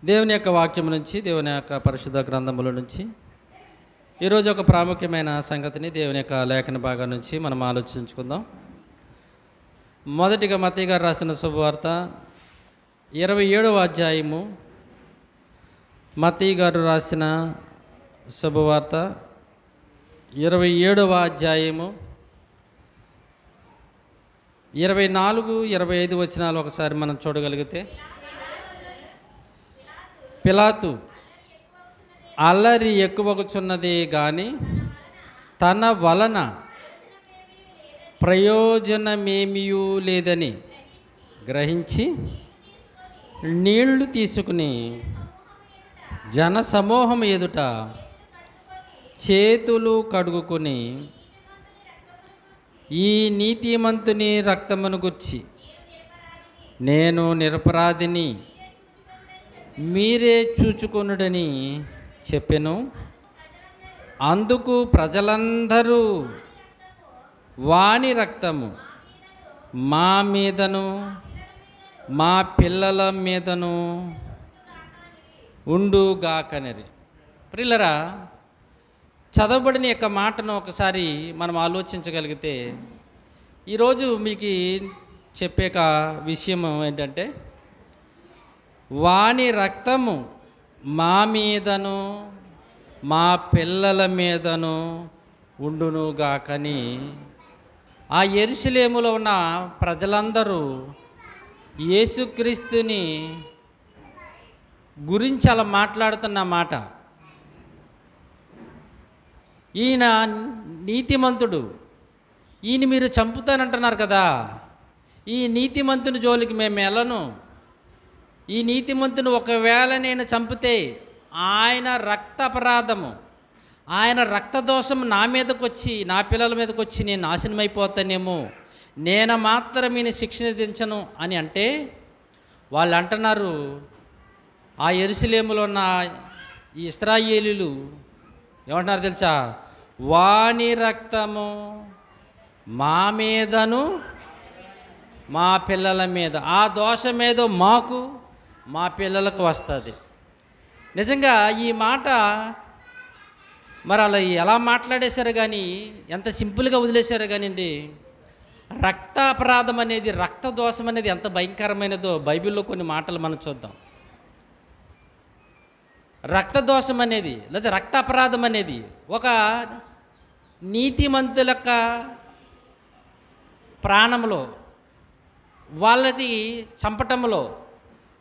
దేవుని యొక్క వాక్యం నుంచి, దేవుని యొక్క పరిశుద్ధ గ్రంథముల నుంచి ఈరోజు ఒక ప్రాముఖ్యమైన సంగతిని దేవుని యొక్క లేఖన భాగం నుంచి మనం ఆలోచించుకుందాం. మొదటిగా మత్తయి గారు రాసిన శుభవార్త 27వ అధ్యాయము. మత్తయి గారు రాసిన శుభవార్త 27వ అధ్యాయము 24, 25 వచనాలు ఒకసారి మనం చూడగలిగితే, పిలాతు అల్లరి ఎక్కువగుచున్నదే గాని తన వలన ప్రయోజనమేమియూ లేదని గ్రహించి నీళ్లు తీసుకుని జనసమూహం ఎదుట చేతులు కడుగుకొని, ఈ నీతిమంతుని రక్తమును గుర్చి నేను నిరపరాధిని, మీరే చూచుకొనుడని చెప్పెను. అందుకు ప్రజలందరూ వాని రక్తము మా మీదను మా పిల్లల మీదను ఉండుగాకనిరి. ప్రియులరా, చదవబడిన యొక్క మాటను ఒకసారి మనం ఆలోచించగలిగితే, ఈరోజు మీకు చెప్పే విషయం ఏంటంటే, వాని రక్తము మా మీదను మా పిల్లల మీదను ఉండునుగాకని ఆ యెరూషలేములో ఉన్న ప్రజలందరూ యేసుక్రీస్తుని గురించి అలా మాట్లాడుతున్న మాట. ఈయన నీతిమంతుడు, ఈయన మీరు చంపుతానంటున్నారు కదా, ఈ నీతిమంతుని జోలికి మేము వెళ్ళను. ఈ నీతిమంతుని ఒకవేళ నేను చంపితే ఆయన రక్త అపరాధము, ఆయన రక్తదోషం నా మీదకి వచ్చి నా పిల్లల మీదకి వచ్చి నేను నాశనం అయిపోతానేమో, నేను మాత్రం ఈయన శిక్షణ దించను అని అంటే, వాళ్ళు అంటున్నారు, ఆ యెరూషలేములో ఉన్న ఈ ఇశ్రాయేలీయులు ఏమంటున్నారు తెలుసా? వాని రక్తము మా మీదను మా పిల్లల మీద, ఆ దోషం ఏదో మాకు మా పిల్లలకు వస్తుంది. నిజంగా ఈ మాట మరి అలా ఎలా మాట్లాడేశారు కానీ, ఎంత సింపుల్గా వదిలేశారు కానివ్వండి. రక్త అపరాధం అనేది, రక్త దోషం అనేది ఎంత భయంకరమైనదో బైబిల్లో కొన్ని మాటలు మనం చూద్దాం. రక్త దోషం అనేది లేదా రక్త అపరాధం అనేది ఒక నీతిమంతుల యొక్క ప్రాణంలో, వాళ్ళని చంపటంలో,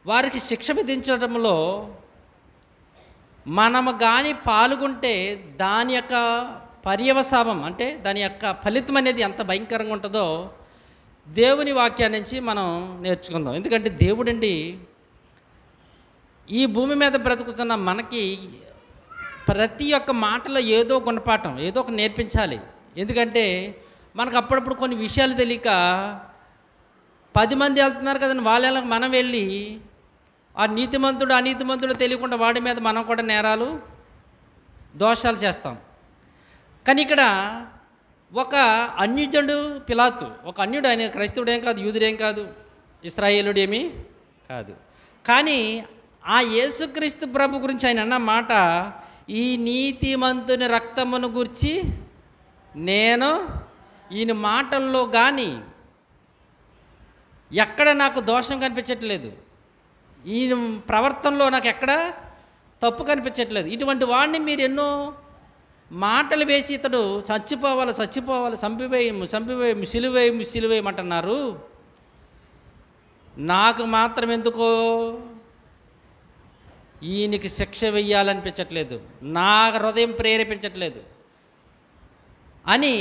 వారికి శిక్ష విధించడంలో మనము కానీ పాల్గొంటే దాని యొక్క పర్యవసానం అంటే దాని యొక్క ఫలితం అనేది ఎంత భయంకరంగా ఉంటుందో దేవుని వాక్యాన్ని నుంచి మనం నేర్చుకుందాం. ఎందుకంటే దేవుడండి ఈ భూమి మీద బ్రతుకుతున్న మనకి ప్రతి ఒక్క మాటలో ఏదో గుణపాఠం, ఏదో ఒక నేర్పించాలి. ఎందుకంటే మనకు అప్పుడప్పుడు కొన్ని విషయాలు తెలియక 10 మంది వెళ్తున్నారు కదండి, వాళ్ళ మనం వెళ్ళి ఆ నీతిమంతుడు అనీతిమంతుడు తెలియకుండా వాడి మీద మనం కూడా నేరాలు దోషాలు చేస్తాం. కానీ ఇక్కడ ఒక అన్యుడు పిలాతు, ఒక అన్యుడు, ఆయన క్రైస్తవుడేం కాదు, యూదుడేం కాదు, ఇశ్రాయేలుడు ఏమీ కాదు. కానీ ఆ యేసుక్రీస్తు ప్రభు గురించి ఆయన అన్న మాట, ఈ నీతిమంతుని రక్తమును గురించి నేను, ఈయన మాటల్లో కానీ ఎక్కడ నాకు దోషం కనిపించట్లేదు, ఈయన ప్రవర్తనలో నాకు ఎక్కడ తప్పు కనిపించట్లేదు. ఇటువంటి వాడిని మీరు ఎన్నో మాటలు వేసి ఇతడు చచ్చిపోవాలి చచ్చిపోవాలి, చంపివేయము సిలువేయమంటున్నారు. నాకు మాత్రం ఎందుకో ఈయనకి శిక్ష వెయ్యాలనిపించట్లేదు, నా హృదయం ప్రేరేపించట్లేదు అని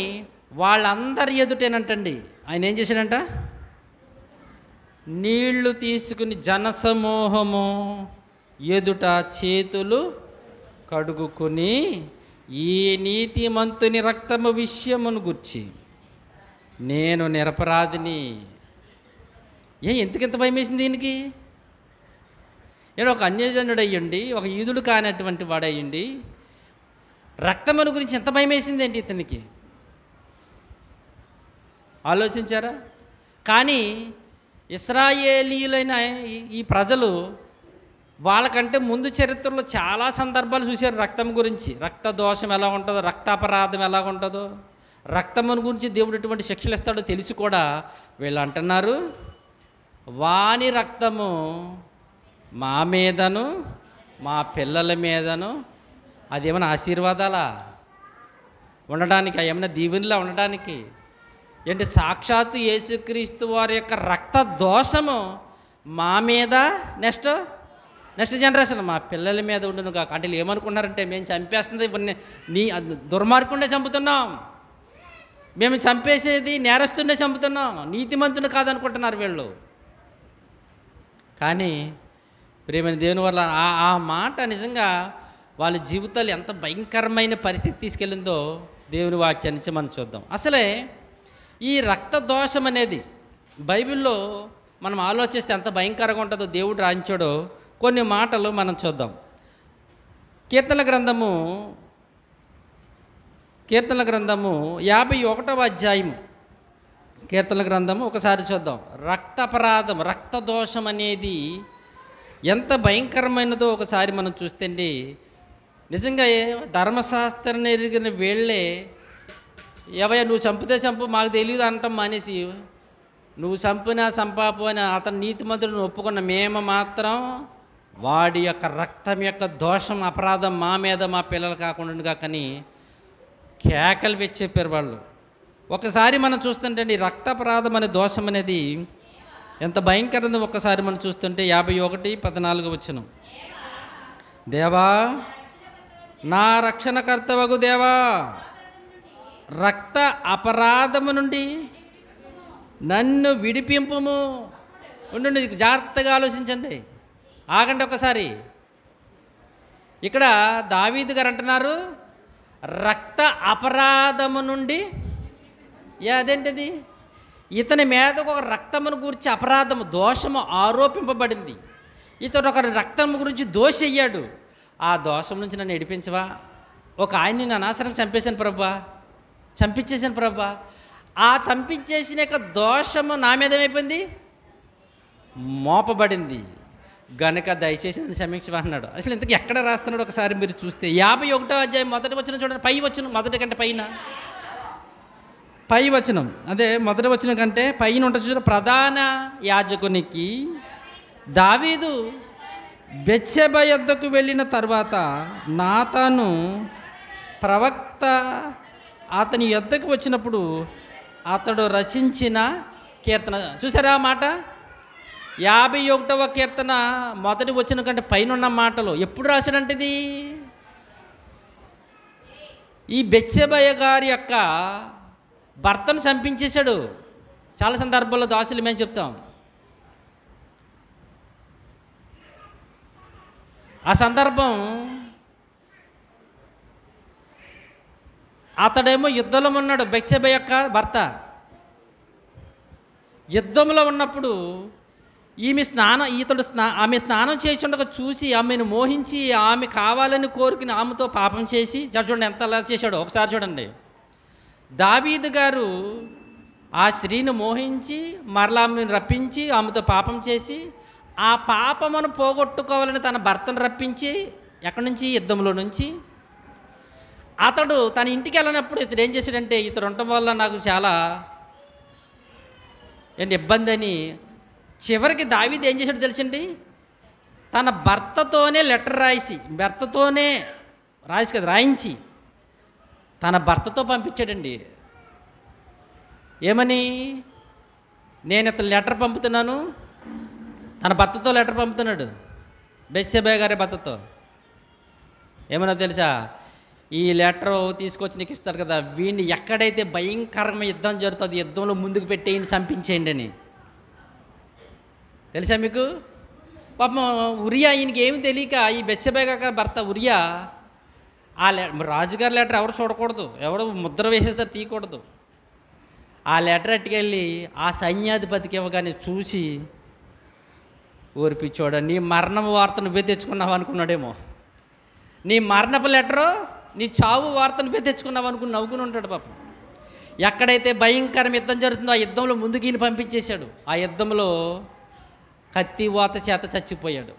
వాళ్ళందరి ఎదుటేనంటండి ఆయన ఏం చేశాడంట, నీళ్లు తీసుకుని జనసమూహము ఎదుట చేతులు కడుగుకొని, ఈ నీతిమంతుని రక్తము విషయమును గుర్చి నేను నిరపరాధిని. ఎందుకింత భయం వేసింది దీనికి? నేను ఒక అన్యజనుడు అయ్యండి, ఒక యూదుడు కానటువంటి వాడయ్యండి, రక్తమును గురించి ఎంత భయం వేసింది ఏంటి ఇతనికి? ఆలోచించారా? కానీ ఇశ్రాయేలీయులైన ఈ ప్రజలు వాళ్ళకంటే ముందు చరిత్రలో చాలా సందర్భాలు చూశారు రక్తం గురించి. రక్త దోషం ఎలా ఉంటుందో, రక్తాపరాధం ఎలా ఉంటుందో, రక్తమును గురించి దేవుడు ఎటువంటి శిక్షలు ఇస్తాడో తెలిసి కూడా వీళ్ళు అంటున్నారు, వాని రక్తము మా మీదను మా పిల్లల మీదను అదేమైనా ఆశీర్వాదాలా ఉండడానికి, ఏమైనా దీవెనలా ఉండడానికి ఏంటి? సాక్షాత్తు యేసుక్రీస్తు వారి యొక్క రక్త దోషము మా మీద నెక్స్ట్ జనరేషన్ మా పిల్లల మీద ఉండును కాక. అంటే వీళ్ళు ఏమనుకున్నారంటే, మేము చంపేస్తుంది నీ దుర్మార్గుండే చంపుతున్నాం, మేము చంపేసేది నేరస్తుండే చంపుతున్నాం, నీతిమంతుని కాదనుకుంటున్నారు వీళ్ళు. కానీ ప్రేమైన దేవుని వల్ల ఆ మాట నిజంగా వాళ్ళ జీవితాలు ఎంత భయంకరమైన పరిస్థితి తీసుకెళ్ళిందో దేవుని వాక్యాన్ని నుంచి మనం చూద్దాం. అసలే ఈ రక్త దోషం అనేది బైబిల్లో మనం ఆలోచిస్తే ఎంత భయంకరంగా ఉంటుందో దేవుడు రాయించాడో కొన్ని మాటలు మనం చూద్దాం. కీర్తనల గ్రంథము 51వ అధ్యాయము, కీర్తనల గ్రంథము ఒకసారి చూద్దాం. రక్తాపరాధం, రక్త దోషం అనేది ఎంత భయంకరమైనదో ఒకసారి మనం చూస్తే నిజంగా ధర్మశాస్త్రాన్ని ఎరిగిన వీళ్ళే, ఎవయ్య నువ్వు చంపితే చంపు మాకు తెలియదు అంటాం మానేసి, నువ్వు చంపినా చంపాపు అని అతను నీతిమంతుడిని ఒప్పుకున్న మేము మాత్రం వాడి యొక్క రక్తం యొక్క దోషం అపరాధం మా మీద మా పిల్లలు కాకుండా కానీ కేకలు పెట్టి చెప్పారు వాళ్ళు. ఒకసారి మనం చూస్తుంటే రక్తాపరాధం అనే దోషం అనేది ఎంత భయంకరంగా ఒక్కసారి మనం చూస్తుంటే 51:14 దేవా నా రక్షణకర్తవగు దేవా, రక్త అపరాధము నుండి నన్ను విడిపింపుము. ఉండండి, జాగ్రత్తగా ఆలోచించండి, ఆగండి ఒకసారి. ఇక్కడ దావీదు గారు అంటున్నారు రక్త అపరాధము నుండి. అదేంటిది? ఇతని మీద ఒక రక్తమును గురించి అపరాధము దోషము ఆరోపింపబడింది. ఇతడు ఒక రక్తము గురించి దోషి అయ్యాడు. ఆ దోషం నుంచి నన్ను విడిపించవా? ఒక ఆయన్ని నేను అనవసరంగా చంపేశాను ప్రభా, చంపించేశాను ప్రభా. ఆ చంపించేసిన యొక్క దోషము నా మీద ఏమైపోయింది? మోపబడింది గనుక దయచేసి నన్ను క్షమించమన్నాడు. అసలు ఇంతకు ఎక్కడ రాస్తున్నాడు ఒకసారి మీరు చూస్తే 51వ అధ్యాయం మొదటి వచనం చూడండి. పై వచనం, మొదటి కంటే పై వచనం, అదే మొదటి వచనం కంటే పైన ఉంటుంది చూడండి. ప్రధాన యాజకునికి దావీదు బెత్షెబ యొద్దకు వెళ్ళిన తర్వాత నాతాను ప్రవక్త అతని యొద్దకు వచ్చినప్పుడు అతడు రచించిన కీర్తన. చూసారా ఆ మాట? 51వ కీర్తన మొదటి వచనం కంటే పైన ఉన్న మాటలు ఎప్పుడు రాశాడంటే ఇది ఈ బెత్షెబ గారి యొక్క భర్తను చంపించేశాడు. చాలా సందర్భాల్లో దాసులు మేము చెప్తాం. ఆ సందర్భం అతడేమో యుద్ధంలో ఉన్నాడు. బెత్షెబ యొక్క భర్త యుద్ధంలో ఉన్నప్పుడు ఆమె స్నానం చేస్తుండగా చూసి ఆమెను మోహించి ఆమె కావాలని కోరుకుని ఆమెతో పాపం చేసి, చూడండి ఎంత అలా చేశాడో ఒకసారి చూడండి. దావీదు గారు ఆ స్త్రీని మోహించి మరలా ఆమెను రప్పించి ఆమెతో పాపం చేసి ఆ పాపమును పోగొట్టుకోవాలని తన భర్తను రప్పించి ఎక్కడి నుంచి? యుద్ధంలో నుంచి. అతడు తన ఇంటికి వెళ్ళినప్పుడు ఇతడు ఏం చేశాడంటే, ఇతడు ఉండటం వల్ల నాకు చాలా ఇబ్బంది అని చివరికి దావీదు ఏం చేశాడు తెలుసండి? తన భర్తతోనే లెటర్ రాయించి తన భర్తతో పంపించాడండి. ఏమని? నేను ఇతను లెటర్ పంపుతున్నాను, తన భర్తతో లెటర్ పంపుతున్నాడు, బెత్షెబ గారి భర్తతో. ఏమన్నా తెలుసా? ఈ లెటర్ తీసుకొచ్చి నీకు ఇస్తారు కదా, వీడిని ఎక్కడైతే భయంకరమైన యుద్ధం జరుగుతుంది యుద్ధంలో ముందుకు పెట్టేయండి, చంపించేయండి అని. తెలుసా మీకు? పాపం ఉరియా, ఈయనకి ఏమి తెలియక ఈ బెత్షెబ గారి భర్త ఉరియా ఆ రాజుగారి లెటర్ ఎవరు చూడకూడదు, ఎవరు ముద్ర వేసేస్తారు, తీయకూడదు. ఆ లెటర్ అట్టుకెళ్ళి ఆ సైన్యాధిపతికి ఇవ్వగానే చూసి, ఓర్పిచ్చోడ నీ మరణం వార్త నువ్వే తెచ్చుకున్నావు అనుకున్నాడేమో. నీ మరణపు లెటరు, నీ చావు వార్త నువ్వే తెచ్చుకున్నావు అనుకుని నవ్వుకుని ఉంటాడు పాపం. ఎక్కడైతే భయంకరం యుద్ధం జరుగుతుందో ఆ యుద్ధంలో ముందుకు ఈయన పంపించేశాడు. ఆ యుద్ధంలో కత్తి వాత చేత చచ్చిపోయాడు.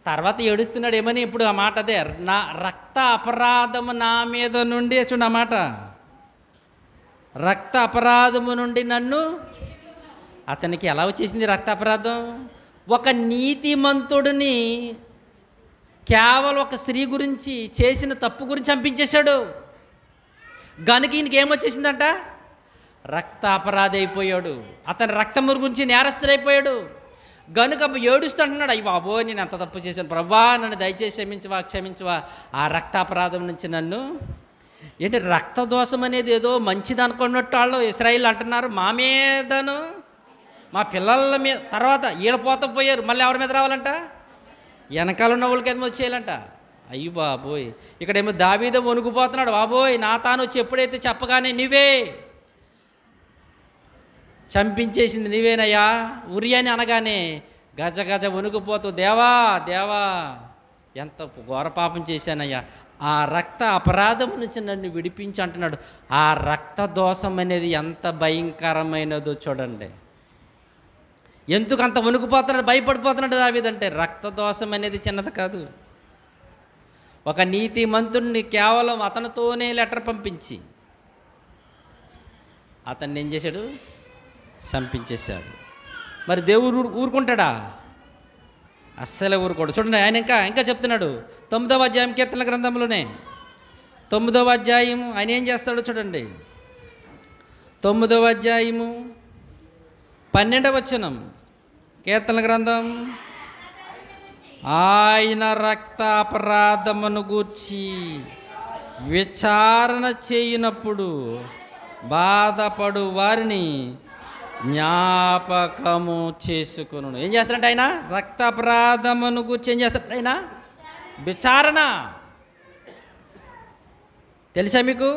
తర్వాత ఏడుస్తున్నాడు ఏమని? ఇప్పుడు ఆ మాట అదే, నా రక్త అపరాధము నా మీద నుండి, చూడండి ఆ మాట, రక్త అపరాధము నుండి నన్ను. అతనికి ఎలా వచ్చేసింది రక్త అపరాధం? ఒక నీతిమంతుడిని కేవలం ఒక స్త్రీ గురించి చేసిన తప్పు గురించి చంపించేశాడు. గనుక ఈయనకి ఏమొచ్చేసిందంట? రక్త అపరాధి అయిపోయాడు. అతని రక్తము గురించి నేరస్తుడైపోయాడు. గనుక ఏడుస్తూ అంటున్నాడు, అయ్యి బాబోయ్ నేను ఎంత తప్పు చేశాను ప్రభా, నన్ను దయచేసి క్షమించవా, ఆ రక్త అపరాధం నుంచి నన్ను. ఏంటి రక్త దోషం అనేది ఏదో మంచిది అనుకున్నట్టు వాళ్ళు ఇశ్రాయేలు అంటున్నారు. మా మీదను మా పిల్లల మీద, తర్వాత ఈడపోత పోయారు, మళ్ళీ ఎవరి మీద రావాలంట? వెనకాల ఉన్న వాళ్ళకి ఏమో వచ్చేయాలంట. అయ్యి బాబోయ్, ఇక్కడేమో దావీదు వణుకుపోతున్నాడు, బాబోయ్ నా తాను వచ్చి ఎప్పుడైతే చెప్పగానే నీవే చంపించేసింది నీవేనయ్యా ఉరియని అనగానే గజ గజ వణుకుపోతూ, దేవా ఎంత ఘోర పాపం చేశానయ్యా, ఆ రక్త అపరాధం నుంచి నన్ను విడిపించి అంటున్నాడు. ఆ రక్త దోషం అనేది ఎంత భయంకరమైనదో చూడండి. ఎందుకు అంత వణుకుపోతున్నాడు, భయపడిపోతున్నాడు దావీదంటే? రక్త దోషం అనేది చిన్నది కాదు. ఒక నీతిమంతుడిని కేవలం అతనితోనే లెటర్ పంపించి అతన్ని ఏం చేశాడు? చంపించేశాడు. మరి దేవుడు ఊరుకుంటాడా? అస్సలే ఊరుకోడు. చూడండి ఆయన ఇంకా చెప్తున్నాడు 9వ అధ్యాయం కీర్తనల గ్రంథంలోనే 9వ అధ్యాయము ఆయన ఏం చేస్తాడో చూడండి. 9వ అధ్యాయము 12వ వచనం కీర్తనల గ్రంథం. ఆయన రక్త అపరాధమును గూర్చి విచారణ చేయనప్పుడు బాధపడు వారిని జ్ఞాపకము చేసుకును. ఏం చేస్తాడంటే ఆయన? రక్త అపరాధమును గూర్చి ఏం చేస్తాడు ఆయన? విచారణ. తెలుసా మీకు?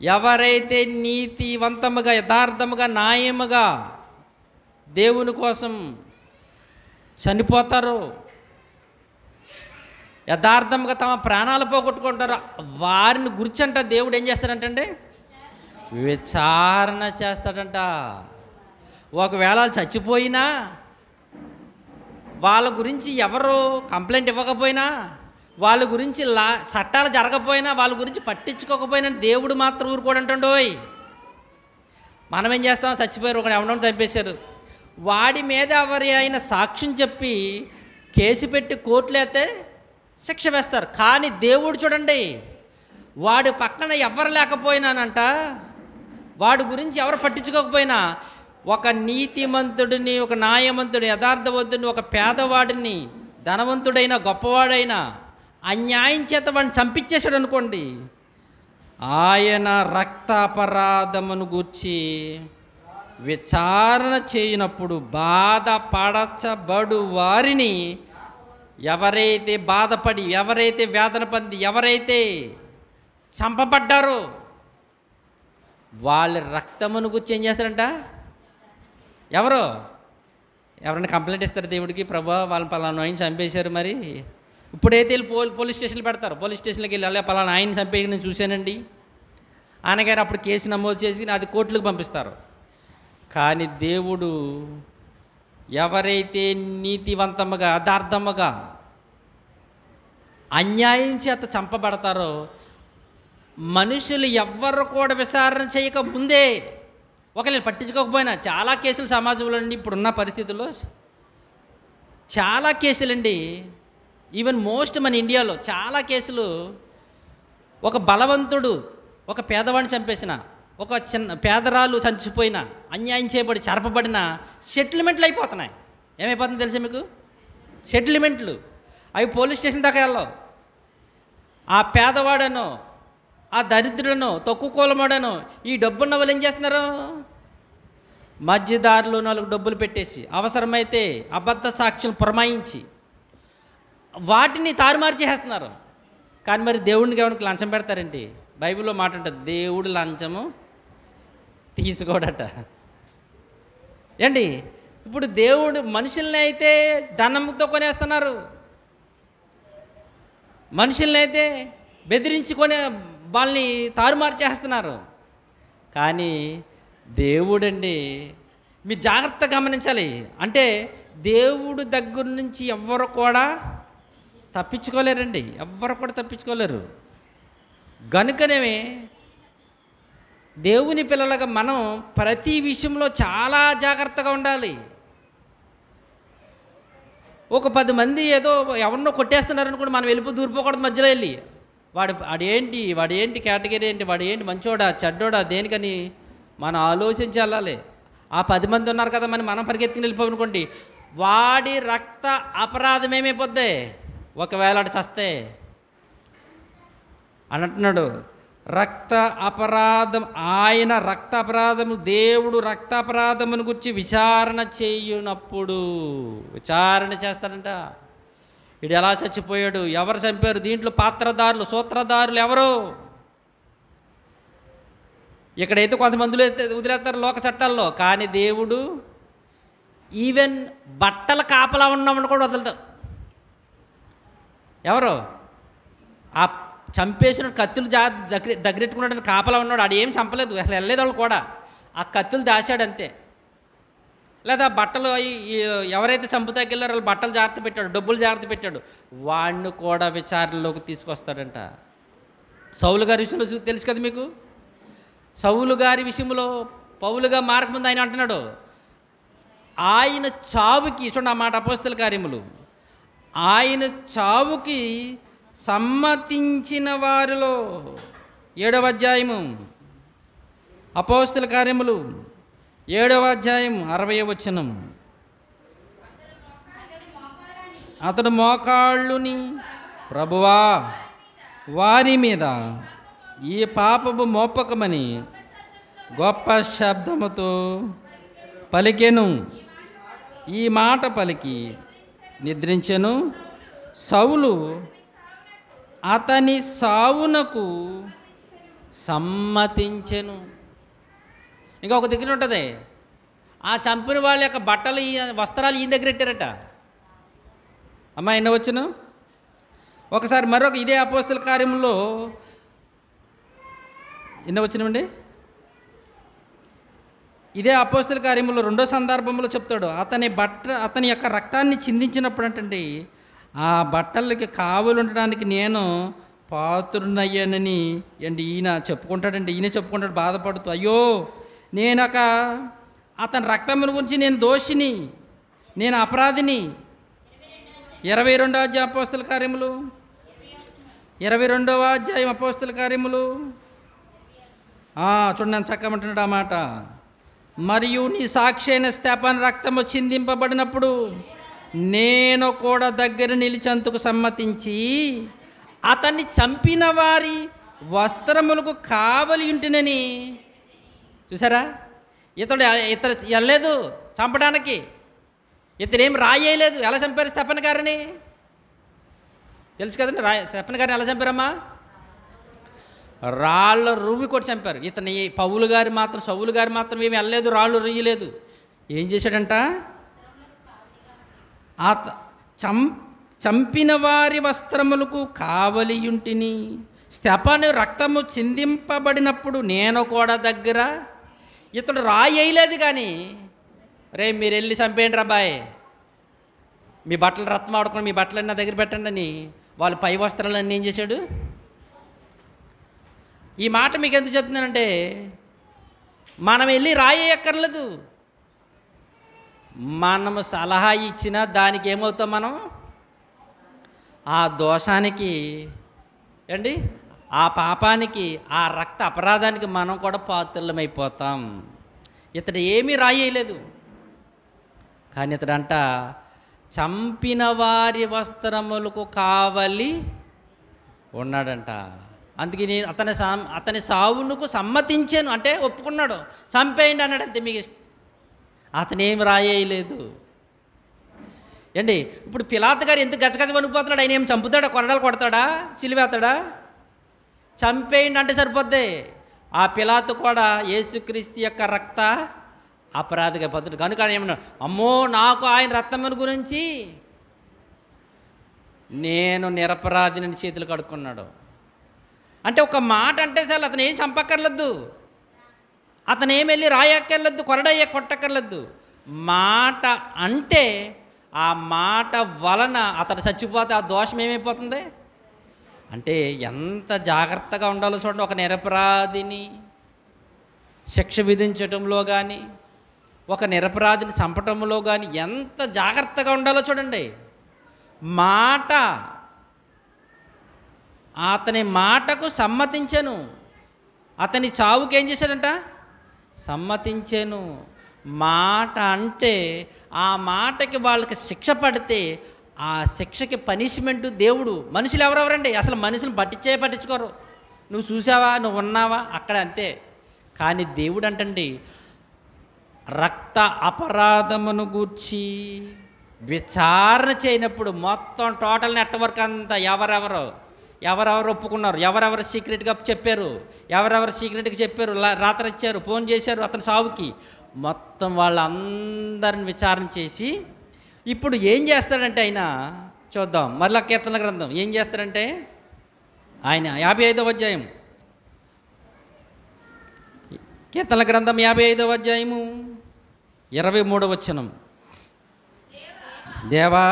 ఎవరైతే నీతివంతముగా, యథార్థముగా, న్యాయముగా దేవుని కోసం చనిపోతారో, యథార్థంగా తమ ప్రాణాలు పోగొట్టుకుంటారో వారిని గురించంట దేవుడు ఏం చేస్తాడంటే విచారణ చేస్తాడంట. ఒకవేళ చచ్చిపోయినా, వాళ్ళ గురించి ఎవరు కంప్లైంట్ ఇవ్వకపోయినా, వాళ్ళ గురించి చట్టాలు జరగకపోయినా, వాళ్ళ గురించి పట్టించుకోకపోయినా దేవుడు మాత్రం ఊరుకోడంటుండోయ్. మనం ఏం చేస్తాం? చచ్చిపోయారు, ఒకటి ఎవరినో చంపేశారు, వాడి మీద ఎవరి అయినా సాక్ష్యం చెప్పి కేసు పెట్టి కోర్టులో అయితే శిక్ష వేస్తారు. కానీ దేవుడు చూడండి, వాడి పక్కన ఎవరు లేకపోయినానంట, వాడి గురించి ఎవరు పట్టించుకోకపోయినా, ఒక నీతిమంతుడిని, ఒక న్యాయవంతుడిని, యథార్థవంతుడిని, ఒక పేదవాడిని, ధనవంతుడైనా గొప్పవాడైనా అన్యాయం చేత వాడిని చంపించేశాడు అనుకోండి, ఆయన రక్త అపరాధమును గూర్చి విచారణ చేయనప్పుడు బాధపడచబడు వారిని, ఎవరైతే బాధపడి, ఎవరైతే వేదన పొంది, ఎవరైతే చంపబడ్డారో వాళ్ళ రక్తమును గురించి ఏం చేస్తారంట? ఎవరైనా కంప్లైంట్ ఇస్తారు దేవుడికి, ప్రభా వాళ్ళని పలానా ఆయన చంపేశారు, మరి ఇప్పుడైతే వెళ్ళి పోలీస్ స్టేషన్లు పెడతారు. పోలీస్ స్టేషన్కి వెళ్ళి అలా పలానా ఆయన చంపేసి నేను చూశానండి అనగానే అప్పుడు కేసు నమోదు చేసి అది కోర్టులకు పంపిస్తారు. కానీ దేవుడు ఎవరైతే నీతివంతముగా, యథార్థముగా, అన్యాయం చేత చంపబడతారో, మనుషులు ఎవ్వరు కూడా విచారణ చేయక ముందే, ఒకరిని పట్టించుకోకపోయినా, చాలా కేసులు సమాజంలో అండి ఇప్పుడున్న పరిస్థితుల్లో చాలా కేసులండి, ఈవెన్ మోస్ట్ మన ఇండియాలో చాలా కేసులు, ఒక బలవంతుడు ఒక పేదవాడిని చంపేసిన, ఒక చిన్న పేదరాలు చచ్చిపోయిన, అన్యాయం చేయబడి చరపబడిన సెటిల్మెంట్లు అయిపోతున్నాయి. ఏమైపోతుంది తెలుసా మీకు? సెటిల్మెంట్లు అవి పోలీస్ స్టేషన్ దాకా వెళ్ళవు. ఆ పేదవాడనో, ఆ దరిద్రుడనో, తక్కువ కులమాడనో, ఈ డబ్బున్న వాళ్ళు ఏం చేస్తున్నారు? మధ్యదారులు 4 డబ్బులు పెట్టేసి, అవసరమైతే అబద్ధ సాక్ష్యం పురమాయించి వాటిని తారుమారు చేస్తున్నారు. కానీ మరి దేవుడికి ఎవరికి లంచం పెడతారండి? బైబిల్లో మాట ఉంటుంది, దేవుడు లంచము తీసుకోడట. ఏంటి ఇప్పుడు దేవుడు మనుషుల్ని అయితే ధనంతో కొనేస్తున్నారు, మనుషుల్ని అయితే బెదిరించి వాళ్ళని తారుమారు చేస్తున్నారు. కానీ దేవుడండి, మీరు జాగ్రత్తగా గమనించాలి. అంటే దేవుడు దగ్గర నుంచి ఎవ్వరు కూడా తప్పించుకోలేరండి, ఎవ్వరు కూడా తప్పించుకోలేరు. గనుకనే దేవుని పిల్లలుగా మనం ప్రతి విషయంలో చాలా జాగ్రత్తగా ఉండాలి. ఒక 10 మంది ఏదో ఎవరినో కొట్టేస్తున్నారని కూడా మనం దూరిపోకూడదు మధ్యలో వెళ్ళి. వాడు ఏంటి కేటగిరీ ఏంటి, వాడు ఏంటి మంచోడా చెడ్డోడా దేనికని మనం ఆలోచించి వెళ్ళాలి. ఆ 10 మంది ఉన్నారు కదా మనం పరిగెత్తుకుని వెళ్ళిపోనుకోండి, వాడి రక్త అపరాధం ఏమైపోద్ది ఒకవేళ అటు చస్తే అని అంటున్నాడు. రక్త అపరాధం, ఆయన రక్త అపరాధము, దేవుడు రక్త అపరాధమును గురించి విచారణ చేయునప్పుడు విచారణ చేస్తాడంట. వీడు ఎలా చచ్చిపోయాడు, ఎవరు చంపారు, దీంట్లో పాత్రదారులు సూత్రధారులు ఎవరు. ఇక్కడైతే కొంతమందిలో వదిలేస్తారు లోక చట్టాల్లో, కానీ దేవుడు ఈవెన్ బట్టల కాపలా ఉన్నామని కూడా వదలటం. ఎవరు ఆ చంపేసిన కత్తులు దగ్గరెట్టుకున్నాడని కాపలా ఉన్నాడు, ఆడు ఏం చంపలేదు, అసలు వెళ్ళలేదు వాళ్ళు కూడా, ఆ కత్తులు దాచాడు అంతే. లేదా బట్టలు ఎవరైతే చంపుతాకెళ్ళారో వాళ్ళు బట్టలు జాగ్రత్త పెట్టాడు, డబ్బులు జాగ్రత్త పెట్టాడు, వాడిని కూడా విచారణలోకి తీసుకొస్తాడంట. సౌలు గారి విషయంలో తెలుసు కదా మీకు. సౌలు గారి విషయంలో పౌలుగా మారకముందు ఆయన అంటున్నాడు, ఆయన చావుకి చూడండి ఆ మాట, అపోస్తల కార్యములు, ఆయన చావుకి సమ్మతించిన వారిలో 7వ అధ్యాయము, అపోస్తల కార్యములు 7వ అధ్యాయం 60వ వచనం, అతడు మోకాళ్ళుని ప్రభువా వారి మీద ఈ పాపము మోపకమని గొప్ప శబ్దముతో పలికెను. ఈ మాట పలికి నిద్రించెను. సౌలు అతని సావునకు సమ్మతించెను. ఇంకొక దగ్గర ఉంటుంది, ఆ చంపిన వాళ్ళ యొక్క బట్టలు వస్త్రాలు ఈయన దగ్గర పెట్టారట. అమ్మా ఎన్న వచ్చును. ఒకసారి మరొక ఇదే అపోస్తల కార్యంలో ఎన్న వచ్చినామండి, ఇదే అపోస్తల కార్యములో 2వ సందర్భంలో చెప్తాడు, అతని యొక్క రక్తాన్ని చిందించినప్పుడు అంటండి, ఆ బట్టలకి కావలు ఉండడానికి నేను పాత్రునయ్యానని ఈయన చెప్పుకుంటాడండి. ఈయన చెప్పుకుంటాడు బాధపడుతూ, అయ్యో అతని రక్తం గురించి నేను దోషిని, నేను అపరాధిని. 22వ అధ్యాయం అపోస్తల కార్యములు, 22వ అధ్యాయం అపోస్తల కార్యములు చూడండి నేను చక్కమంటున్నాడు ఆ మాట. మరియు నీ సాక్షి అయిన స్తెఫను రక్తము చిందింపబడినప్పుడు నేను కూడా దగ్గర నిలిచేందుకు సమ్మతించి అతన్ని చంపిన వారి వస్త్రములకు కావలి ఉంటునని. చూసారా, ఇతడు వెళ్ళలేదు చంపడానికి, ఇతడేం రాయేయలేదు. ఎలా చంపారు స్తెఫను గారిని తెలుసు కదండి. స్తెఫను గారిని ఎలా చంపారమ్మా, రాళ్ళ రువ్వి కొట్టి చంపారు. ఇతని సౌలు గారు మాత్రం ఏమి వెళ్ళలేదు, రాళ్ళు రుయ్యలేదు. ఏం చేశాడంట, చంపిన వారి వస్త్రములకు కావలియుంటిని. స్తెఫను రక్తము చిందింపబడినప్పుడు నేను కూడా దగ్గర. ఇతడు రాయేయలేదు, కానీ మీరు వెళ్ళి చంపేయండి రాబాయ్, మీ బట్టలు రత్నం ఆడుకొని మీ బట్టలన్నీ నా దగ్గర పెట్టండి అని వాళ్ళు పై వస్త్రాలన్నీ ఏం చేశాడు. ఈ మాట మీకు ఎందుకు చెప్తున్నానంటే, మనం వెళ్ళి రాయేయక్కర్లేదు, మనము సలహా ఇచ్చినా దానికి ఏమవుతాం, మనం ఆ దోషానికి ఆ పాపానికి, ఆ రక్త అపరాధానికి మనం కూడా పాత్రలమైపోతాం. ఇతడు ఏమీ రాయేయలేదు, కానీ ఇతడంట చంపిన వారి వస్త్రములకు కావలి ఉన్నాడంట. అందుకే నేను అతని సావునకు సమ్మతించాను అంటే ఒప్పుకున్నాడు, చంపేయండి అన్నాడు అంతే. మీకు అతనేమి రాయేయలేదు. ఇప్పుడు పిలాతు గారు ఎందుకు గజగజ వణికిపోతున్నాడు, ఆయన ఏం చంపుతాడా, కొరడాలు కొడతాడా, సిలివేస్తాడా? చంపేయండి అంటే సరిపోద్ది. ఆ పిలాతు కూడా యేసుక్రీస్తు యొక్క రక్త అపరాధిగా పద్ధతి కనుక ఏమన్నాడు, అమ్మో నాకు ఆయన రక్తమును గురించి నేను నిరపరాధిని చేతులు కడుక్కున్నాడు. అంటే ఒక మాట అంటే చాలు, అతను ఏం చంపక్కర్లేదు, అతను ఏం వెళ్ళి రాయక్కర్లేదు, కొరడయ్య కొట్టక్కర్లేదు. మాట అంటే ఆ మాట వలన అతడు చచ్చిపోతే ఆ దోషం ఏమైపోతుంది అంటే ఎంత జాగ్రత్తగా ఉండాలో చూడండి. ఒక నిరపరాధిని శిక్ష విధించటంలో కానీ, ఒక నిరపరాధిని చంపటంలో కానీ ఎంత జాగ్రత్తగా ఉండాలో చూడండి. మాట, అతని మాటకు సమ్మతించాను. అతని చావుకి ఏం చేశాడంట? సమ్మతించాను. మాట అంటే ఆ మాటకి వాళ్ళకి శిక్ష పడితే ఆ శిక్షకి పనిష్మెంటు దేవుడు. మనుషులు ఎవరెవరండి? అసలు మనుషులు పట్టించుకోరు. నువ్వు చూసావా, నువ్వు ఉన్నావా అక్కడ అంతే. కానీ దేవుడు అంటండి, రక్త అపరాధమును గూర్చి విచారణ చేయనప్పుడు మొత్తం టోటల్ నెట్వర్క్ అంతా ఎవరెవరు ఒప్పుకున్నారు, ఎవరెవరు సీక్రెట్గా చెప్పారు, ఎవరెవరు సీక్రెట్గా చెప్పారు, రాత్రి ఇచ్చారు, ఫోన్ చేశారు అతని సావుకి, మొత్తం వాళ్ళందరిని విచారణ చేసి ఇప్పుడు ఏం చేస్తాడంటే ఆయన, చూద్దాం మరలా కీర్తనల గ్రంథం ఏం చేస్తాడంటే ఆయన 55వ అధ్యాయం, కీర్తనల గ్రంథం 55వ అధ్యాయము 23వ వచనం. దేవా,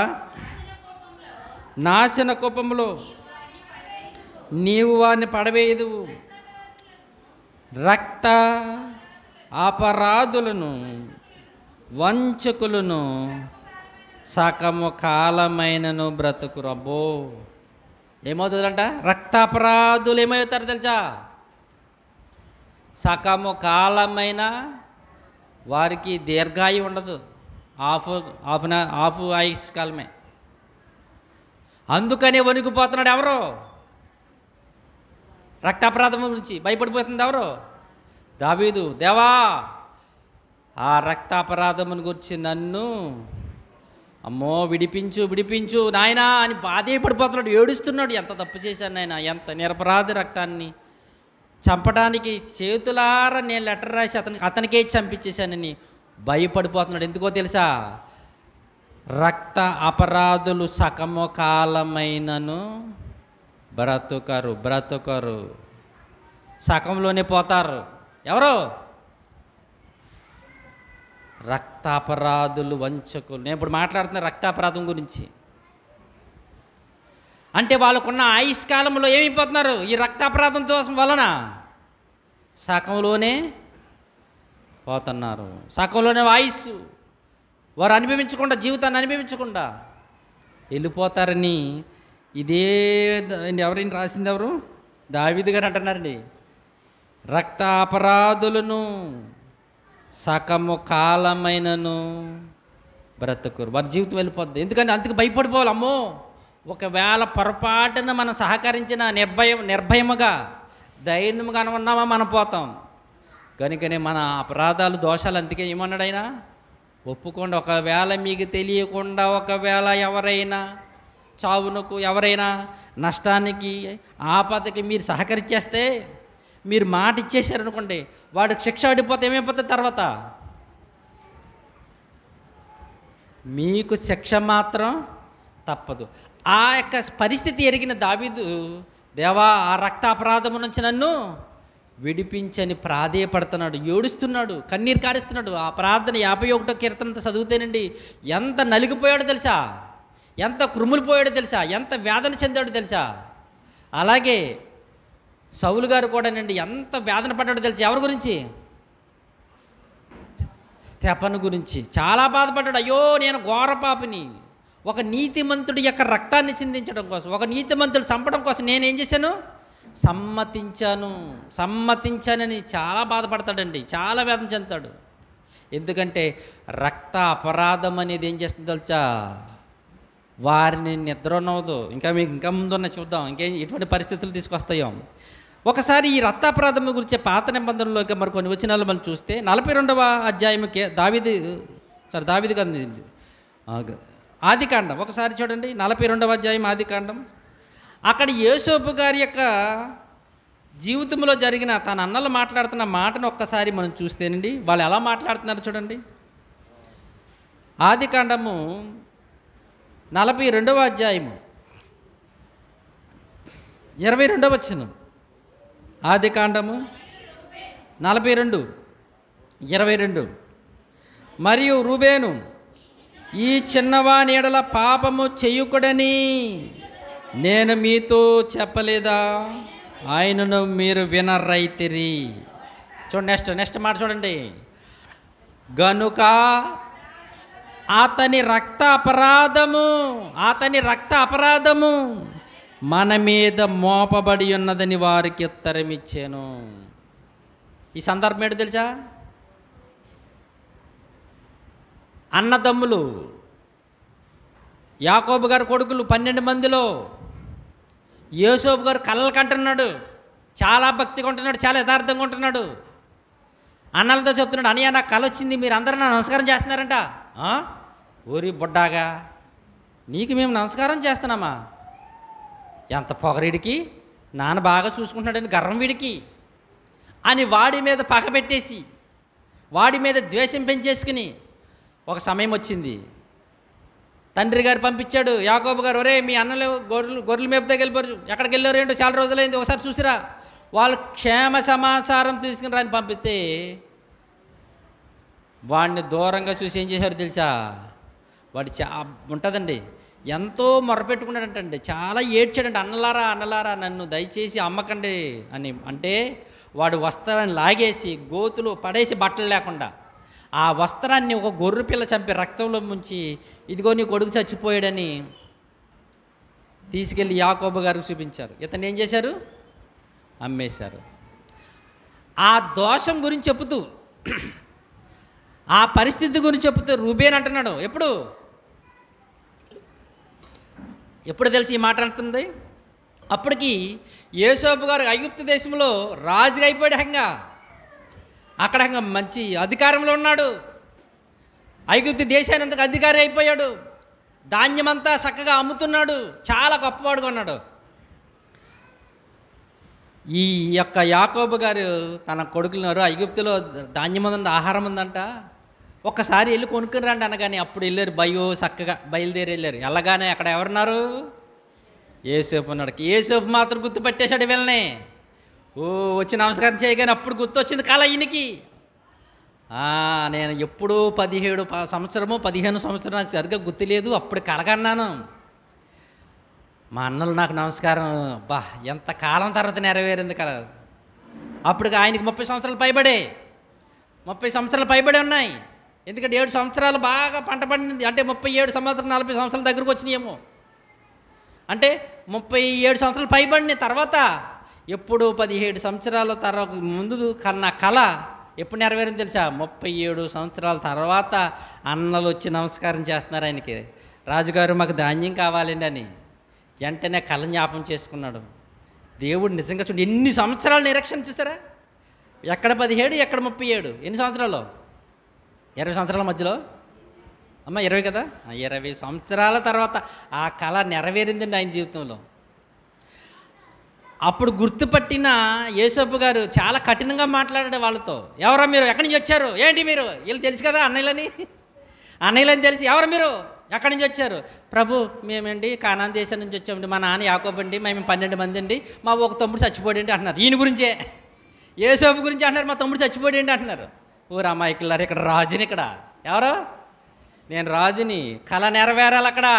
నాశన కోపంలో నీవు వారిని పడవేయదు, రక్త అపరాధులను వంచకులను సకము కాలమైనను బ్రతుకు. రబ్బో, ఏమవుతుందంట? రక్తాపరాధులు ఏమవుతారు తెలుసా? సకము కాలమైన వారికి దీర్ఘాయు ఉండదు, హాఫ్ ఆయుష్ కాలమే. అందుకనే వణికిపోతున్నాడు ఎవరు? రక్తాపరాధం గురించి భయపడిపోతుంది ఎవరు? దావీదు. దేవా, ఆ రక్తాపరాధమును గురించి నన్ను అమ్మో విడిపించు నాయనా అని బాధే పడిపోతున్నాడు, ఏడుస్తున్నాడు. ఎంత తప్పు చేశాను నాయన, ఎంత నిరపరాధి రక్తాన్ని చంపడానికి చేతులారా నేను లెటర్ రాసి అతనికే చంపించేశానని భయపడిపోతున్నాడు. ఎందుకో తెలుసా? రక్త అపరాధులు సకము కాలమైనను బ్రతుకరు, సకంలోనే పోతారు. ఎవరు? రక్తాపరాధులు వంచకులు. నేను ఇప్పుడు మాట్లాడుతున్న రక్తాపరాధం గురించి. అంటే వాళ్ళకున్న ఆయుష్కాలంలో ఏమైపోతున్నారు? ఈ రక్తాపరాధం దోషం వలన సకంలోనే పోతున్నారు, సకంలోనే ఆయుష్ వారు అనుభవించకుండా, జీవితాన్ని అనుభవించకుండా వెళ్ళిపోతారని ఇదే ఎవరైనా రాసింది? ఎవరు? దావీదు గారు అంటున్నారండి, రక్తాపరాధులను సకము కాలమైనను బ్రతుకురు. వారి జీవితం వెళ్ళిపోద్ది. ఎందుకంటే అందుకు భయపడిపోవాలి. అమ్మో, ఒకవేళ పొరపాటున మనం సహకరించిన నిర్భయముగా ధైర్యముగా ఉన్నామా మనం పోతాం. కనుకనే మన అపరాధాలు దోషాలు అందుకే ఏమన్నాడు ఆయన? ఒప్పుకోండి. ఒకవేళ మీకు తెలియకుండా ఒకవేళ ఎవరైనా చావునకు, ఎవరైనా నష్టానికి, ఆపదకి మీరు సహకరించేస్తే, మీరు మాట ఇచ్చేసారనుకోండి, వాడికి శిక్ష పడిపోతే ఏమైపోతుంది? తర్వాత మీకు శిక్ష మాత్రం తప్పదు. ఆ యొక్క పరిస్థితి ఎరిగిన దావీదు, దేవా, ఆ రక్త అపరాధము నుంచి నన్ను విడిపించని ప్రాధేయపడుతున్నాడు, ఏడుస్తున్నాడు, కన్నీరు కారుస్తున్నాడు. ఆ ప్రార్థన 51వ కీర్తనంతా చదివితేనండి ఎంత నలిగిపోయాడో తెలుసా, ఎంత కృములిపోయాడో తెలుసా, ఎంత వేదన చెందాడో తెలుసా. అలాగే సౌలు గారు కూడానండి ఎంత వేదన పడ్డాడో తెలుసా. ఎవరి గురించి? స్తెఫను గురించి చాలా బాధపడ్డాడు. అయ్యో, నేను ఘోర పాపిని, ఒక నీతిమంతుడి యొక్క రక్తాన్ని చిందించడం కోసం, ఒక నీతిమంతుడు చంపడం కోసం నేనేం చేశాను? సమ్మతించానని చాలా బాధపడతాడండి, చాలా వేదన చెందుతాడు. ఎందుకంటే రక్త అపరాధం అనేది ఏం చేస్తుంది తెలుసా? వారిని నిద్రనవ్వదు. ఇంకా ముందున్న చూద్దాం ఎటువంటి పరిస్థితులు తీసుకొస్తాయో. ఒకసారి ఈ రక్తాపరాధం గురించి పాత నిబంధనలో ఇంకా మరి కొన్ని వచనాలు మనం చూస్తే 42వ అధ్యాయంకి దావీదు కాదు, ఆదికాండం ఒకసారి చూడండి. 42వ అధ్యాయం ఆదికాండం. అక్కడ యోసేపు గారి యొక్క జీవితంలో జరిగిన తన అన్నలు మాట్లాడుతున్న మాటను ఒక్కసారి మనం చూస్తేనండి, వాళ్ళు ఎలా మాట్లాడుతున్నారు చూడండి. ఆదికాండము 42వ అధ్యాయము 22వ వచనం. ఆదికాండము 42:22. మరియు రూబేను ఈ చిన్నవాని ఎడల పాపము చెయ్యకుడని నేను మీతో చెప్పలేదా? ఆయనను మీరు వినరైతిరి. చూడండి, నెక్స్ట్ మాట చూడండి. గనుక అతని రక్త అపరాధము మన మీద మోపబడి ఉన్నదని వారికి ఉత్తరం ఇచ్చాను. ఈ సందర్భం ఏంటో తెలుసా? అన్నదమ్ములు, యాకోబు గారి కొడుకులు 12 మందిలో యోసేపు గారు కళ్ళలు కంటున్నాడు. చాలా భక్తిగా ఉంటున్నాడు, చాలా యథార్థంగా ఉంటున్నాడు. అన్నలతో చెప్తున్నాడు, అన్నయ్య నాకు కళ వచ్చింది, మీరు అందరూ నా నమస్కారం చేస్తున్నారంట. ఊరి బుడ్డాగా, నీకు మేము నమస్కారం చేస్తున్నామా? ఎంత పొగరీడికి, నాన్న బాగా చూసుకుంటున్నాడని గర్వం వీడికి అని వాడి మీద పగబెట్టేసి, వాడి మీద ద్వేషం పెంచేసుకుని ఒక సమయం వచ్చింది. తండ్రి గారు పంపించాడు యాకోబు గారు, ఒరే మీ అన్నలు గొర్రెలు మేపుతాకి వెళ్ళిపోరు, ఎక్కడికి వెళ్ళారు ఏంటో చాలా రోజులైంది, ఒకసారి చూసిరా, వాళ్ళు క్షేమ సమాచారం తీసుకుని రాని పంపిస్తే వాడిని దూరంగా చూసి ఏం చేశారు తెలుసా? వాడు ఉంటుందండి, ఎంతో మొరపెట్టుకున్నాడంటండి, చాలా ఏడ్చాడంట, అన్నలారా నన్ను దయచేసి అమ్మకండి అని. అంటే వాడు వస్త్రాన్ని లాగేసి గోతులు పడేసి బట్టలు లేకుండా ఆ వస్త్రాన్ని ఒక గొర్రె పిల్ల చంపి రక్తంలో ముంచి, ఇదిగో నీ కొడుకు చచ్చిపోయాడని తీసుకెళ్ళి యాకోబు గారికి చూపించారు. ఇతను ఏం చేశారు? అమ్మేశారు. ఆ దోషం గురించి చెబుతూ, ఆ పరిస్థితి గురించి చెబుతూ రూబేన్ అంటున్నాడు. ఎప్పుడు తెలిసి ఈ మాట అంటుంది? అప్పటికి యోసేపు గారు ఐగుప్తు దేశంలో రాజుగా అయిపోయాడు. అక్కడ మంచి అధికారంలో ఉన్నాడు. ఐగుప్తు దేశానంతకు అధికారి అయిపోయాడు. ధాన్యమంతా చక్కగా అమ్ముతున్నాడు. చాలా గొప్పవాడుగా ఉన్నాడు. ఈ యొక్క యాకోబు గారు తన కొడుకులున్నారు, ఐగుప్తులో ధాన్యం ఉందంట, ఆహారం ఉందంట, ఒక్కసారి వెళ్ళి కొనుక్కుని రండి అనగానే అప్పుడు వెళ్ళారు. చక్కగా బయలుదేరి వెళ్ళారు. వెళ్ళగానే అక్కడ ఎవరున్నారు? యోసేపు ఉన్నాడు. యోసేపు మాత్రం గుర్తుపట్టేశాడు వీళ్ళని. వచ్చి నమస్కారం చేయగానే అప్పుడు గుర్తొచ్చింది కళ ఈయనకి. నేను ఎప్పుడూ 15 సంవత్సరం నాకు సరిగ్గా గుర్తులేదు, అప్పుడు కలగన్నాను. మా అన్నలు నాకు నమస్కారం, ఎంత కాలం తర్వాత నెరవేరింది కల. అప్పుడు ఆయనకి 30 సంవత్సరాలు పైబడే, 30 సంవత్సరాలు పైబడి ఉన్నాయి. ఎందుకంటే 7 సంవత్సరాలు బాగా పంట పండింది. అంటే 37 సంవత్సరాలు 40 సంవత్సరాల దగ్గరకు వచ్చినాయేమో. అంటే 37 సంవత్సరాలు పైబడిన తర్వాత ఎప్పుడు 17 సంవత్సరాల తర్వాత ముందు కన్నా కళ ఎప్పుడు నెరవేరింది తెలుసా? 37 సంవత్సరాల తర్వాత అన్నలు వచ్చి నమస్కారం చేస్తున్నారు ఆయనకి. రాజుగారు మాకు ధాన్యం కావాలండి అని వెంటనే కళ జ్ఞాపం చేసుకున్నాడు. దేవుడు నిజంగా చూడండి, ఎన్ని సంవత్సరాలు నిరీక్షణ చూస్తారా? ఎక్కడ 17, ఎక్కడ 37, ఎన్ని సంవత్సరాలు? 20 సంవత్సరాల మధ్యలో, 20 కదా, 20 సంవత్సరాల తర్వాత ఆ కళ నెరవేరిందండి ఆయన జీవితంలో. అప్పుడు గుర్తుపట్టిన యోసేపు గారు చాలా కఠినంగా మాట్లాడాడు వాళ్ళతో. ఎవరా మీరు? ఎక్కడి నుంచి వచ్చారు? ఏంటి మీరు? వీళ్ళు తెలుసు కదా అన్నయ్యలని తెలిసి, ఎవరు మీరు? ఎక్కడి నుంచి వచ్చారు? ప్రభు మేమేంటి కానాన్ దేశం నుంచి వచ్చామండి, మా నాన్న యాకోబు అండి, మేము 12 మంది అండి, మా ఒక తమ్ముడు చచ్చిపోయాడు అంటున్నారు. ఈయన గురించే, యోసేపు గురించి అంటున్నారు, మా తమ్ముడు చచ్చిపోయాడు అంటున్నారు. ఓ రామాయికులారు, ఇక్కడ రాజుని, ఇక్కడ ఎవరు? నేను రాజుని, కళ నెరవేరాలి అక్కడ,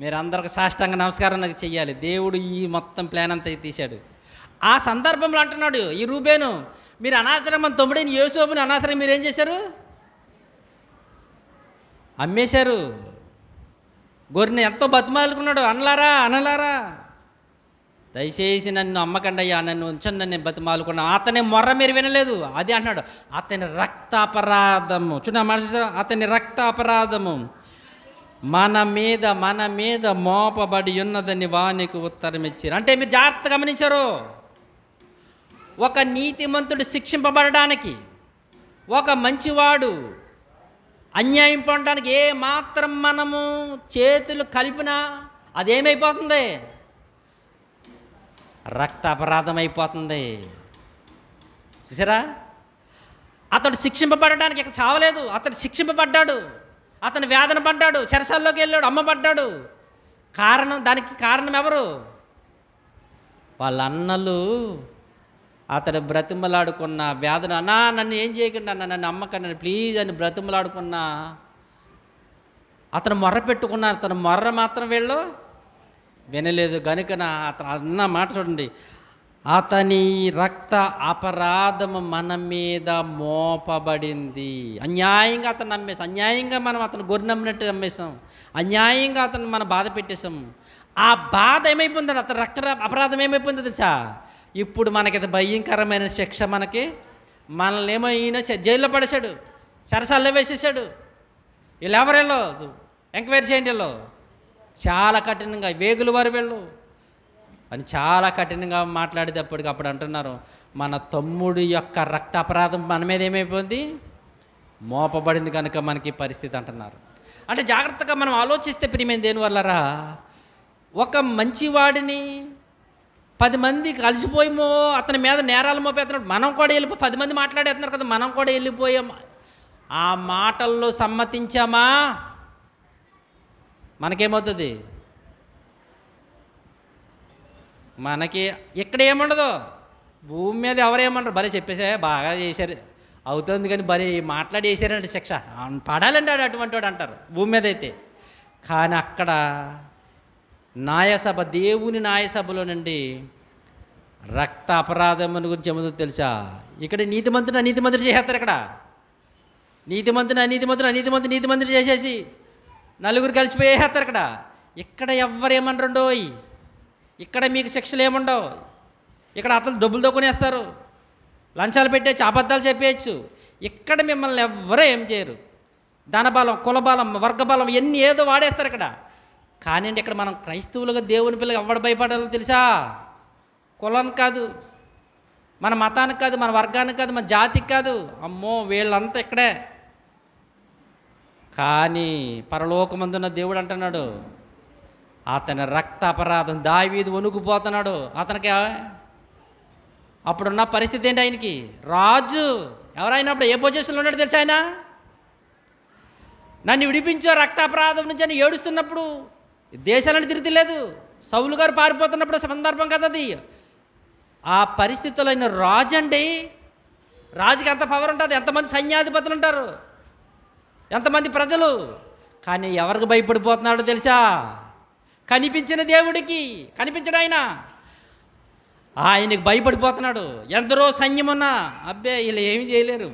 మీరు అందరికి సాష్టాంగ నమస్కారం నాకు చెయ్యాలి. దేవుడు ఈ మొత్తం ప్లాన్ అంతా తీశాడు. ఆ సందర్భంలో అంటున్నాడు ఈ రూబేను, మీరు అనవసరం మన తమ్ముడైన యోసేపుని అనవసరం మీరు ఏం చేశారు? అమ్మేశారు. గొర్రెని ఎంతో బతిమాలుకున్నాడు. అనలారా దయచేసి నన్ను అమ్మకండి అయ్యా, నన్ను ఉంచండి, నన్ను బతిమాలుకున్నా. అతని మొర్ర మీరు వినలేదు. అది అంటున్నాడు, అతని రక్త అపరాధము. అతని రక్త అపరాధము మన మీద మోపబడి ఉన్నదని వానికి ఉత్తరం ఇచ్చారు. అంటే మీరు జాగ్రత్త గమనించారు, ఒక నీతిమంతుడు శిక్షింపబడడానికి, ఒక మంచివాడు అన్యాయం పొందడానికి ఏ మాత్రం మనము చేతులు కలిపినా అదేమైపోతుంది? రక్త అపరాధం అయిపోతుంది. చూసారా? అతడు శిక్షింపబడడానికి ఇక చావలేదు, అతడు శిక్షింపబడ్డాడు, అతను వేదన పడ్డాడు, చెరసాల్లోకి వెళ్ళాడు, అమ్మబడ్డాడు. దానికి కారణం ఎవరు? వాళ్ళ అన్నలు అతడు బ్రతిమలాడుకున్న వేదన, నన్ను ఏం చేయకుండా, నన్ను అమ్మకండి ప్లీజ్ అని బ్రతిమలాడుకున్న అతను మొర్ర పెట్టుకున్నారు, అతను మొర్ర మాత్రం వీళ్ళు వినలేదు. గనుక అతను అన్న మాట చూడండి, అతని రక్త అపరాధము మన మీద మోపబడింది. అన్యాయంగా అతను నమ్మేసాం, అన్యాయంగా మనం అతను గొర్రె నమ్మినట్టు నమ్మేసాం, అన్యాయంగా అతను మనం బాధ పెట్టేసాం. ఆ బాధ ఏమైపోయిందండి, అతని రక్త అపరాధం ఏమైపోయిందో తెలుసా? ఇప్పుడు మనకి భయంకరమైన శిక్ష, మనల్ని ఏమో ఈయన జైల్లో పడేశాడు, సరసాల్లో వేసేసాడు. వీళ్ళు ఎవరెళ్ళో ఎంక్వైరీ చేయండి, వీళ్ళు చాలా కఠినంగా వేగులు వారు వీళ్ళు అని చాలా కఠినంగా మాట్లాడేటప్పటికి అప్పుడు అంటున్నారు, మన తమ్ముడు యొక్క రక్త అపరాధం మన మీద ఏమైపోయింది, మోపబడింది కనుక మనకి పరిస్థితి అంటున్నారు. అంటే జాగ్రత్తగా మనం ఆలోచిస్తే ప్రియమైన దేనివల్లరా, ఒక మంచివాడిని 10 మంది కలిసిపోయేమో అతని మీద నేరాలు మోపేస్తున్నాడు, మనం కూడా వెళ్ళిపోయి 10 మంది మాట్లాడేస్తున్నారు కదా, మనం కూడా వెళ్ళిపోయాం. ఆ మాటల్లో సమ్మతించామా, మనకేమవుతుంది? మనకి ఇక్కడ ఏముండదు, భూమి మీద ఎవరేమన్నారు, భలే చెప్పేసా బాగా చేశారు అవుతుంది, కానీ భలే మాట్లాడేసారంటే శిక్ష పడాలండి అటువంటి వాడు అంటారు భూమి మీద అయితే. కానీ అక్కడ న్యాయసభ, దేవుని న్యాయసభలో నుండి రక్త అపరాధం గురించి ఏమవుతుందో తెలుసా? ఇక్కడ నీతిమంతుడు అనీతిమంతుడు చేసేస్తారు. ఇక్కడ నీతిమంతుని నీతిమంతుడు చేసేసి నలుగురు కలిసిపోయేస్తారు. ఇక్కడ ఎవ్వరేమనరండోయ్, ఇక్కడ మీకు శిక్షలు ఏముండవు. ఇక్కడ అతను డబ్బులు దొక్కునేస్తారు, లంచాలు పెట్టేయచ్చు, అబద్ధాలు చెప్పేయచ్చు. ఇక్కడ మిమ్మల్ని ఎవ్వరూ ఏం చేయరు. ధనబలం, కులబలం, వర్గబలం ఎన్ని ఏదో వాడేస్తారు ఇక్కడ. కానీ ఇక్కడ మనం క్రైస్తవులుగా దేవుని పిల్లగా ఎవడు భయపడాలో తెలుసా? కులానికి కాదు, మన మతానికి కాదు, మన వర్గానికి కాదు, మన జాతికి కాదు. అమ్మో వీళ్ళంతా ఇక్కడే. కానీ పరలోకమందున్న దేవుడు అంటున్నాడు, అతని రక్త అపరాధం, దావీదు వణుకుపోతున్నాడు. అతనికి అప్పుడున్న పరిస్థితి ఏంటి? ఆయనకి రాజు ఎవరైనప్పుడు ఏ పొజిషన్లో ఉన్నాడు తెలుసా? ఆయన నన్ను విడిపించో రక్త అపరాధం నుంచి అని ఏడుస్తున్నప్పుడు దేశాలను తిరుగుతలేదు, సౌలు గారు పారిపోతున్నప్పుడు సందర్భం కదా అది. ఆ పరిస్థితుల్లో ఆయన రాజు అండి. రాజుకి ఎంత పవర్ ఉంటుంది, ఎంతమంది సైన్యాధిపతులు ఉంటారు, ఎంతమంది ప్రజలు. కానీ ఎవరికి భయపడిపోతున్నాడో తెలుసా? కనిపించిన దేవుడికి. కనిపించడు ఆయన, ఆయనకి భయపడిపోతున్నాడు. ఎందరో సైన్యం ఉన్నా అబ్బే వీళ్ళు ఏమి చేయలేరు,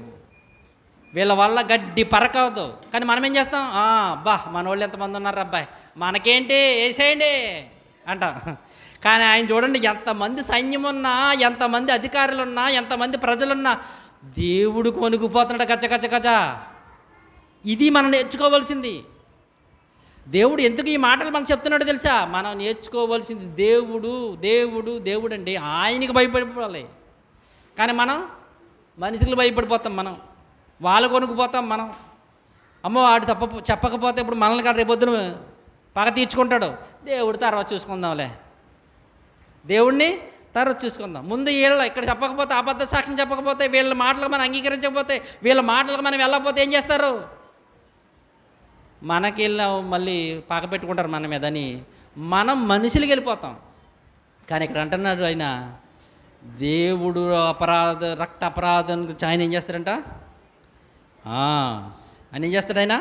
వీళ్ళ వల్ల గడ్డి పరకవద్దు. కానీ మనం ఏం చేస్తాం? అబ్బా మన వాళ్ళు ఎంతమంది ఉన్నారు అబ్బాయి, మనకేంటి వేసేయండి అంటాం. కానీ ఆయన చూడండి, ఎంతమంది సైన్యం ఉన్నా, ఎంతమంది అధికారులు ఉన్నా, ఎంతమంది ప్రజలున్నా దేవుడికి వణుకుపోతున్నాడు గచ్చ గచ్చ గచ్చ. ఇది మనం నేర్చుకోవాల్సింది. దేవుడు ఎందుకు ఈ మాటలు మనకు చెప్తున్నాడో తెలుసా? మనం నేర్చుకోవాల్సింది దేవుడు దేవుడు దేవుడు అండి, ఆయనకి భయపడిపోవాలి. కానీ మనం మనుషులు భయపడిపోతాం, మనం వాళ్ళు కొనుక్కుపోతాం. మనం అమ్మో ఆడు చెప్పకపోతే ఇప్పుడు మనల్ని కాదు రేపొద్దున పగ తీర్చుకుంటాడు. దేవుడు తర్వాత చూసుకుందాంలే, దేవుడిని తర్వాత చూసుకుందాం. ముందు ఇక్కడ చెప్పకపోతే, అబద్ధ సాక్ష్యం చెప్పకపోతే, వీళ్ళ మాటలకు మనం అంగీకరించకపోతే, వీళ్ళ మాటలకు మనం వెళ్ళకపోతే ఏం చేస్తారు? మనకి వెళ్ళి మళ్ళీ పగ పెట్టుకుంటారు మన మీద అని మనం మనుషులకి వెళ్ళిపోతాం. కానీ ఇక్కడ అంటున్నాడు ఆయన, దేవుడు రక్త అపరాధం గురించి ఆయన ఏం చేస్తాడంట? ఆయన ఏం చేస్తాడు? ఆయన